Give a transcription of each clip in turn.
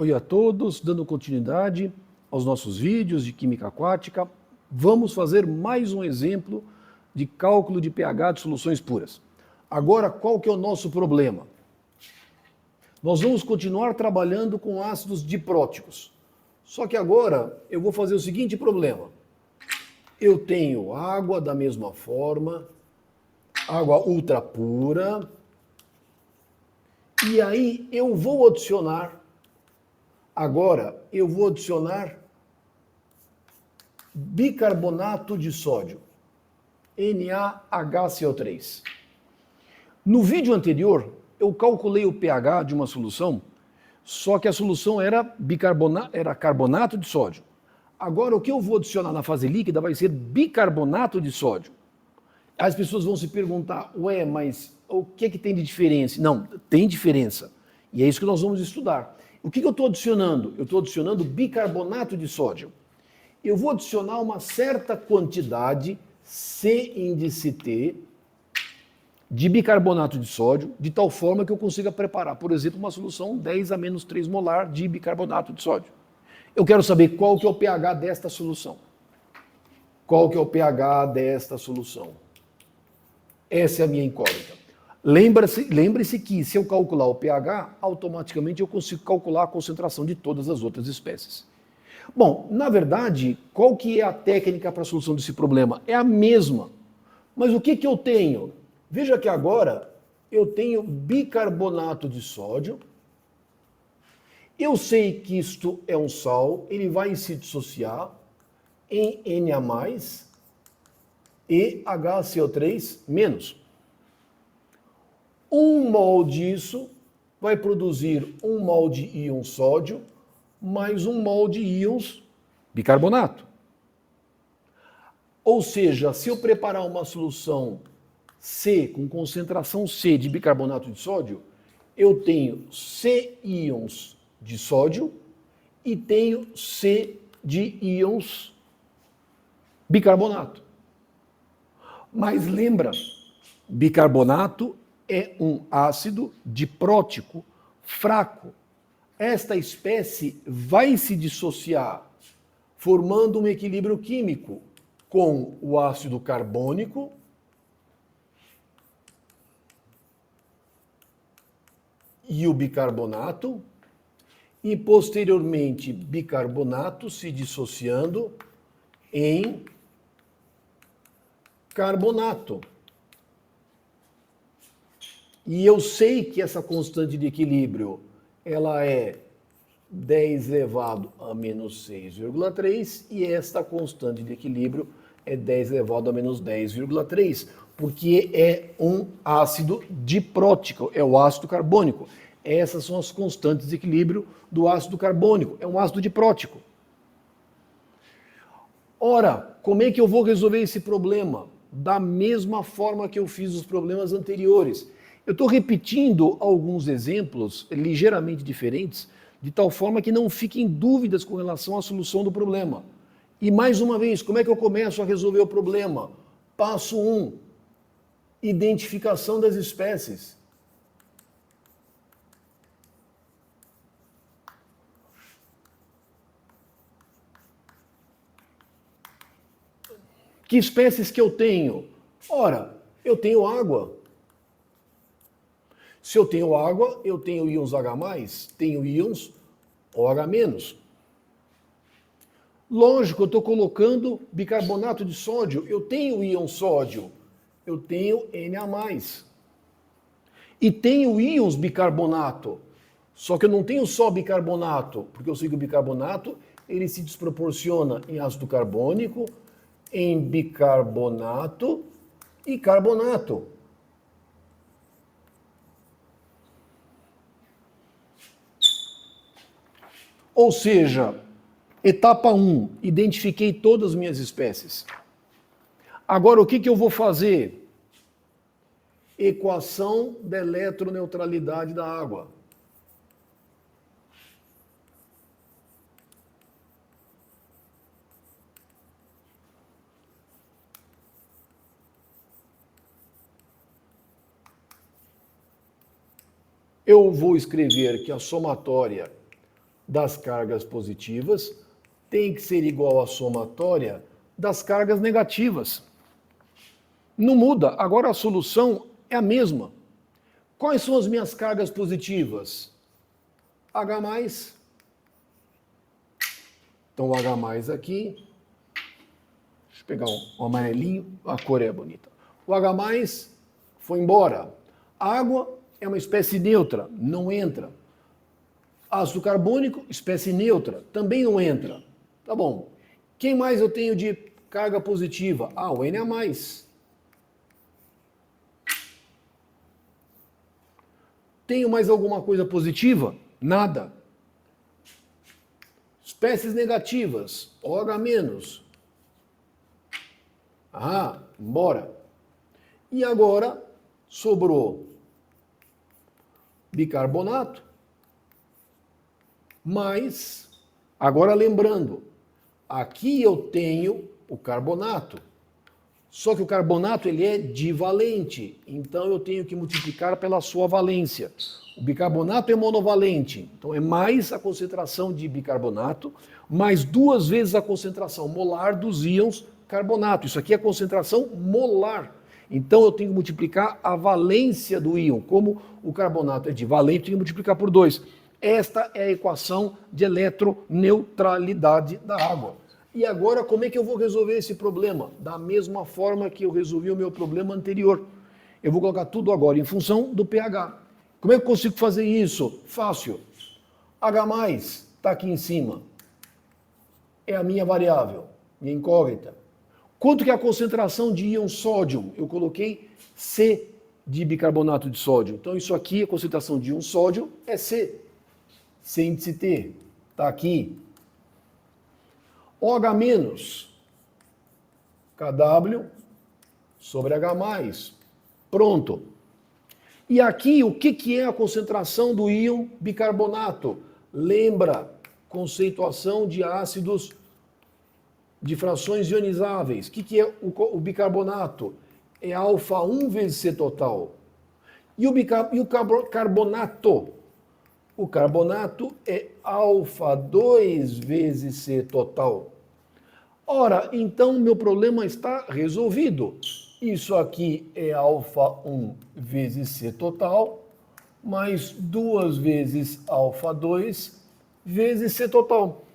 Oi a todos, dando continuidade aos nossos vídeos de Química Aquática, vamos fazer mais um exemplo de cálculo de pH de soluções puras. Agora, qual que é o nosso problema? Nós vamos continuar trabalhando com ácidos dipróticos. Só que agora eu vou fazer o seguinte problema. Eu tenho água da mesma forma, água ultra pura, e aí eu vou adicionar bicarbonato de sódio, NaHCO3. No vídeo anterior, eu calculei o pH de uma solução, só que a solução era carbonato de sódio. Agora, o que eu vou adicionar na fase líquida vai ser bicarbonato de sódio. As pessoas vão se perguntar, ué, mas o que tem de diferença? Não, tem diferença. E é isso que nós vamos estudar. O que eu estou adicionando? Eu estou adicionando bicarbonato de sódio. Eu vou adicionar uma certa quantidade, C índice T, de bicarbonato de sódio, de tal forma que eu consiga preparar, por exemplo, uma solução 10 a menos 3 molar de bicarbonato de sódio. Eu quero saber qual que é o pH desta solução. Qual que é o pH desta solução? Essa é a minha incógnita. Lembre-se que se eu calcular o pH, automaticamente eu consigo calcular a concentração de todas as outras espécies. Bom, na verdade, qual que é a técnica para a solução desse problema? É a mesma. Mas o que eu tenho? Veja que agora eu tenho bicarbonato de sódio. Eu sei que isto é um sal, ele vai se dissociar em Na+, e HCO3-. 1 mol disso vai produzir 1 mol de íon sódio mais 1 mol de íons bicarbonato. Ou seja, se eu preparar uma solução C com concentração C de bicarbonato de sódio, eu tenho C íons de sódio e tenho C de íons bicarbonato. Mas lembra, bicarbonato é um ácido diprótico fraco. Esta espécie vai se dissociar, formando um equilíbrio químico com o ácido carbônico e o bicarbonato, e posteriormente bicarbonato se dissociando em carbonato. E eu sei que essa constante de equilíbrio ela é 10 elevado a menos 6,3 e esta constante de equilíbrio é 10 elevado a menos 10,3, porque é um ácido diprótico, é o ácido carbônico. Essas são as constantes de equilíbrio do ácido carbônico, é um ácido diprótico. Ora, como é que eu vou resolver esse problema? Da mesma forma que eu fiz os problemas anteriores. Eu estou repetindo alguns exemplos ligeiramente diferentes, de tal forma que não fiquem dúvidas com relação à solução do problema. E mais uma vez, como é que eu começo a resolver o problema? Passo 1, identificação das espécies. Que espécies que eu tenho? Ora, eu tenho água. Se eu tenho água, eu tenho íons H+, tenho íons OH-. Lógico, eu estou colocando bicarbonato de sódio, eu tenho íon sódio, eu tenho Na+. E tenho íons bicarbonato, só que eu não tenho só bicarbonato, porque eu sei que o bicarbonato ele se desproporciona em ácido carbônico, em bicarbonato e carbonato. Ou seja, etapa 1, identifiquei todas as minhas espécies. Agora, o que eu vou fazer? Equação da eletroneutralidade da água. Eu vou escrever que a somatória das cargas positivas tem que ser igual à somatória das cargas negativas. Não muda, agora a solução é a mesma. Quais são as minhas cargas positivas? H+. Então o H+ aqui, deixa eu pegar um amarelinho, a cor é bonita. O H+ foi embora. A água é uma espécie neutra, não entra. Ácido carbônico, espécie neutra, também não entra. Tá bom. Quem mais eu tenho de carga positiva? Ah, o Na+. Tenho mais alguma coisa positiva? Nada. Espécies negativas, OH-. Ah, embora. E agora sobrou bicarbonato, mas, agora lembrando, aqui eu tenho o carbonato, só que o carbonato ele é divalente, então eu tenho que multiplicar pela sua valência. O bicarbonato é monovalente, então é mais a concentração de bicarbonato, mais 2 vezes a concentração molar dos íons carbonato. Isso aqui é a concentração molar. Então eu tenho que multiplicar a valência do íon. Como o carbonato é divalente, eu tenho que multiplicar por 2. Esta é a equação de eletroneutralidade da água. E agora, como é que eu vou resolver esse problema? Da mesma forma que eu resolvi o meu problema anterior. Eu vou colocar tudo agora em função do pH. Como é que eu consigo fazer isso? Fácil. H+ está aqui em cima. É a minha variável, minha incógnita. Quanto que é a concentração de íon sódio? Eu coloquei C de bicarbonato de sódio. Então isso aqui, a concentração de íon sódio é C. C índice T. Está aqui. OH- KW sobre H+. Pronto. E aqui, o que é a concentração do íon bicarbonato? Lembra, conceituação de ácidos de frações ionizáveis. O que é o bicarbonato? É alfa-1 vezes C total. E o carbonato? O carbonato é alfa-2 vezes C total. Ora, então meu problema está resolvido. Isso aqui é alfa-1 vezes C total, mais 2 vezes alfa-2 vezes C total.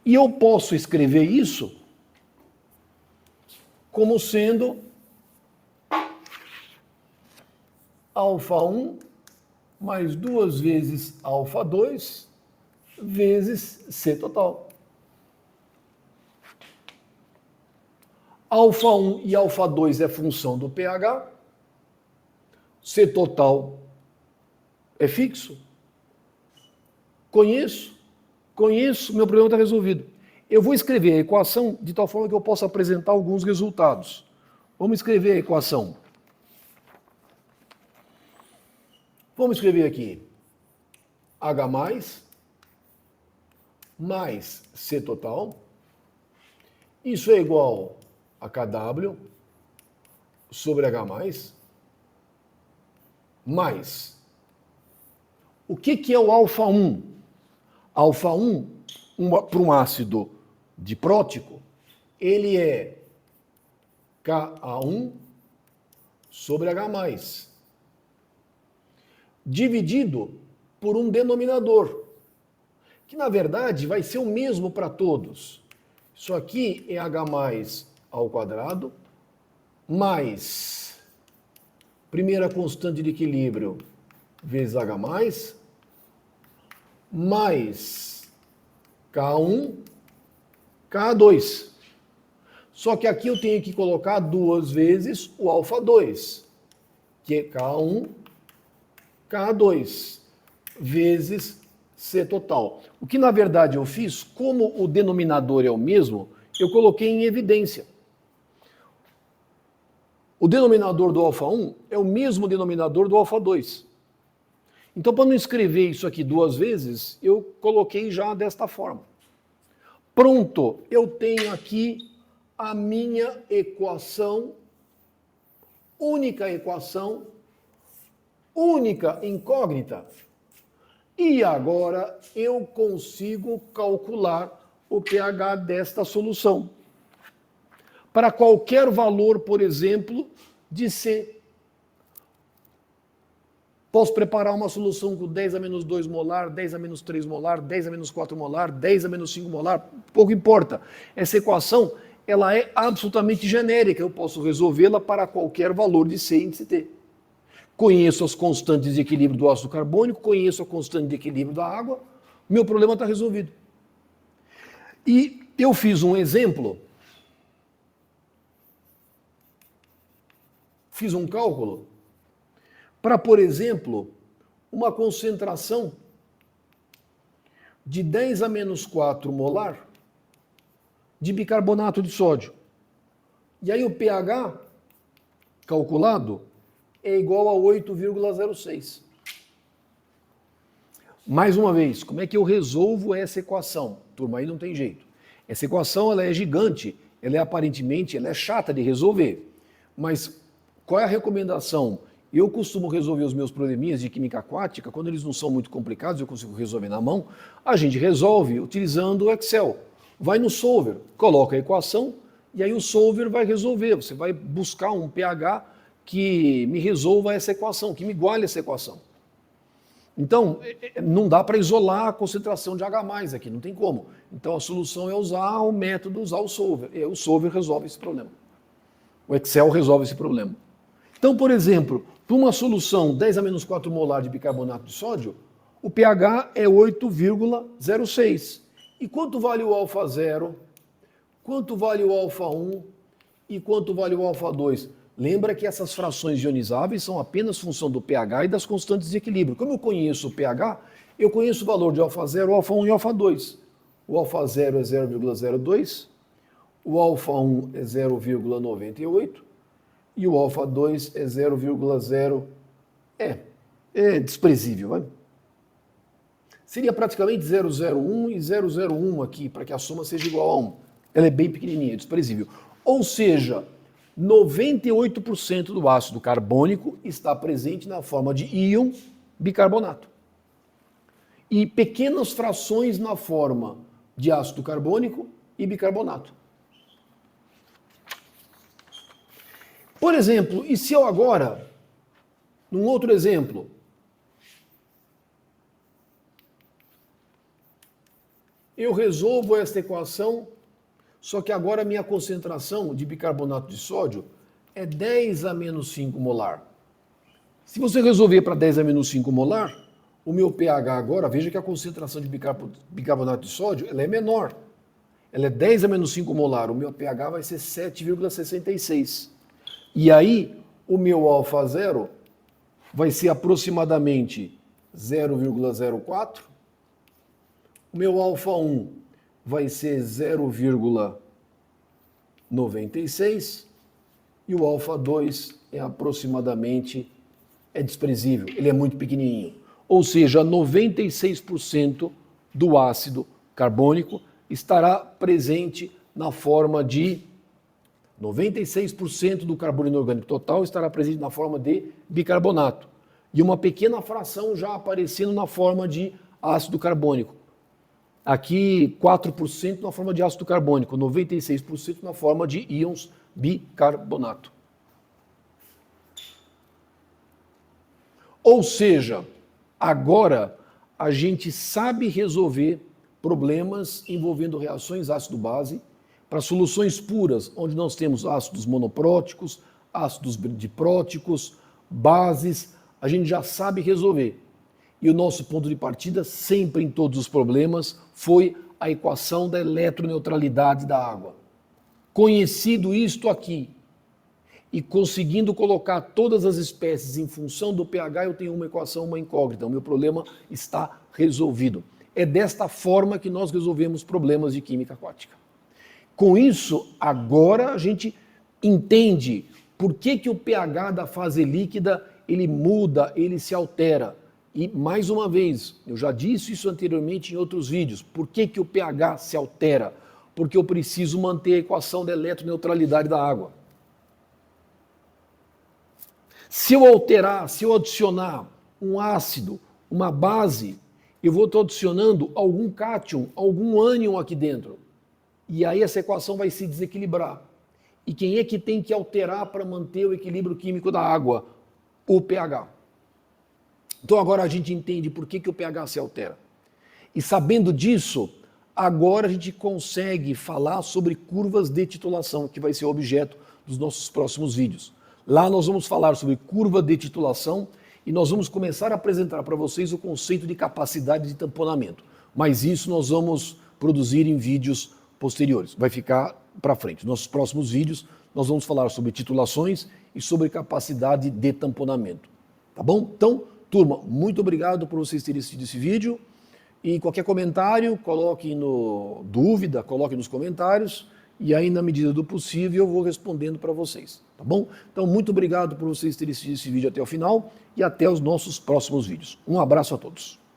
E eu posso escrever isso como sendo alfa-1 mais 2 vezes alfa-2 vezes C total. Alfa-1 e alfa-2 é função do pH. C total é fixo. Conheço, meu problema está resolvido. Eu vou escrever a equação de tal forma que eu possa apresentar alguns resultados. Vamos escrever a equação. Vamos escrever aqui H mais C total. Isso é igual a KW sobre H mais. O que é o alfa-1? Alfa-1, para um ácido diprótico, ele é Ka1 sobre H+, dividido por um denominador, que na verdade vai ser o mesmo para todos. Isso aqui é H+ ao quadrado, mais primeira constante de equilíbrio vezes H+, mais K1, K2. Só que aqui eu tenho que colocar 2 vezes o alfa-2, que é K1, K2, vezes C total. O que na verdade eu fiz, como o denominador é o mesmo, eu coloquei em evidência. O denominador do alfa-1 é o mesmo denominador do alfa-2. Então, para não escrever isso aqui 2 vezes, eu coloquei já desta forma. Pronto, eu tenho aqui a minha equação, única equação, única incógnita. E agora eu consigo calcular o pH desta solução. Para qualquer valor, por exemplo, de C. Posso preparar uma solução com 10 a menos 2 molar, 10 a menos 3 molar, 10 a menos 4 molar, 10 a menos 5 molar, pouco importa. Essa equação, ela é absolutamente genérica, eu posso resolvê-la para qualquer valor de C índice T. Conheço as constantes de equilíbrio do ácido carbônico, conheço a constante de equilíbrio da água, meu problema está resolvido. E eu fiz um exemplo, fiz um cálculo, para, por exemplo, uma concentração de 10 a menos 4 molar de bicarbonato de sódio. E aí o pH calculado é igual a 8,06. Mais uma vez, como é que eu resolvo essa equação? Turma, aí não tem jeito. Essa equação ela é gigante, ela é chata de resolver. Mas qual é a recomendação? Eu costumo resolver os meus probleminhas de química aquática, quando eles não são muito complicados, eu consigo resolver na mão, a gente resolve utilizando o Excel. Vai no solver, coloca a equação e aí o solver vai resolver. Você vai buscar um pH que me resolva essa equação, que me iguale essa equação. Então, não dá para isolar a concentração de H+, aqui, não tem como. Então a solução é usar o método, usar o solver. E o solver resolve esse problema. O Excel resolve esse problema. Então, por exemplo, para uma solução 10 a menos 4 molar de bicarbonato de sódio, o pH é 8,06. E quanto vale o alfa 0? Quanto vale o alfa 1? E quanto vale o alfa 2? Lembra que essas frações ionizáveis são apenas função do pH e das constantes de equilíbrio. Como eu conheço o pH, eu conheço o valor de alfa 0, alfa 1 e alfa 2. O alfa 0 é 0,02, o alfa 1 é 0,98 e o alfa 2 é 0,0. É desprezível, vai? Seria praticamente 0,01 e 0,01 aqui, para que a soma seja igual a 1. Ela é bem pequenininha, é desprezível. Ou seja, 98% do ácido carbônico está presente na forma de íon bicarbonato. E pequenas frações na forma de ácido carbônico e bicarbonato. Por exemplo, e se eu agora, num outro exemplo, eu resolvo esta equação, só que agora a minha concentração de bicarbonato de sódio é 10 a menos 5 molar. Se você resolver para 10 a menos 5 molar, o meu pH agora, veja que a concentração de bicarbonato de sódio ela é menor. Ela é 10 a menos 5 molar, o meu pH vai ser 7,66. E aí, o meu alfa 0 vai ser aproximadamente 0,04. O meu alfa 1 vai ser 0,96 e o alfa 2 é aproximadamente, é desprezível, ele é muito pequenininho. Ou seja, 96% do ácido carbônico estará presente na forma de 96% do carbono inorgânico total estará presente na forma de bicarbonato. E uma pequena fração já aparecendo na forma de ácido carbônico. Aqui 4% na forma de ácido carbônico, 96% na forma de íons bicarbonato. Ou seja, agora a gente sabe resolver problemas envolvendo reações ácido-base para soluções puras, onde nós temos ácidos monopróticos, ácidos dipróticos, bases, a gente já sabe resolver. E o nosso ponto de partida, sempre em todos os problemas, foi a equação da eletroneutralidade da água. Conhecido isto aqui, e conseguindo colocar todas as espécies em função do pH, eu tenho uma equação, uma incógnita. O meu problema está resolvido. É desta forma que nós resolvemos problemas de química aquática. Com isso, agora a gente entende por que o pH da fase líquida ele muda, ele se altera. E, mais uma vez, eu já disse isso anteriormente em outros vídeos, por que o pH se altera? Porque eu preciso manter a equação da eletroneutralidade da água. Se eu alterar, se eu adicionar um ácido, uma base, eu vou estar adicionando algum cátion, algum ânion aqui dentro. E aí essa equação vai se desequilibrar. E quem é que tem que alterar para manter o equilíbrio químico da água? O pH. Então agora a gente entende por que o pH se altera. E sabendo disso, agora a gente consegue falar sobre curvas de titulação, que vai ser o objeto dos nossos próximos vídeos. Lá nós vamos falar sobre curva de titulação e nós vamos começar a apresentar para vocês o conceito de capacidade de tamponamento. Mas isso nós vamos produzir em vídeos posteriores. Vai ficar para frente. Nos nossos próximos vídeos nós vamos falar sobre titulações e sobre capacidade de tamponamento. Tá bom? Então, turma, muito obrigado por vocês terem assistido esse vídeo. E qualquer comentário, coloque dúvida, coloque nos comentários. E aí, na medida do possível, eu vou respondendo para vocês, tá bom? Então, muito obrigado por vocês terem assistido esse vídeo até o final e até os nossos próximos vídeos. Um abraço a todos.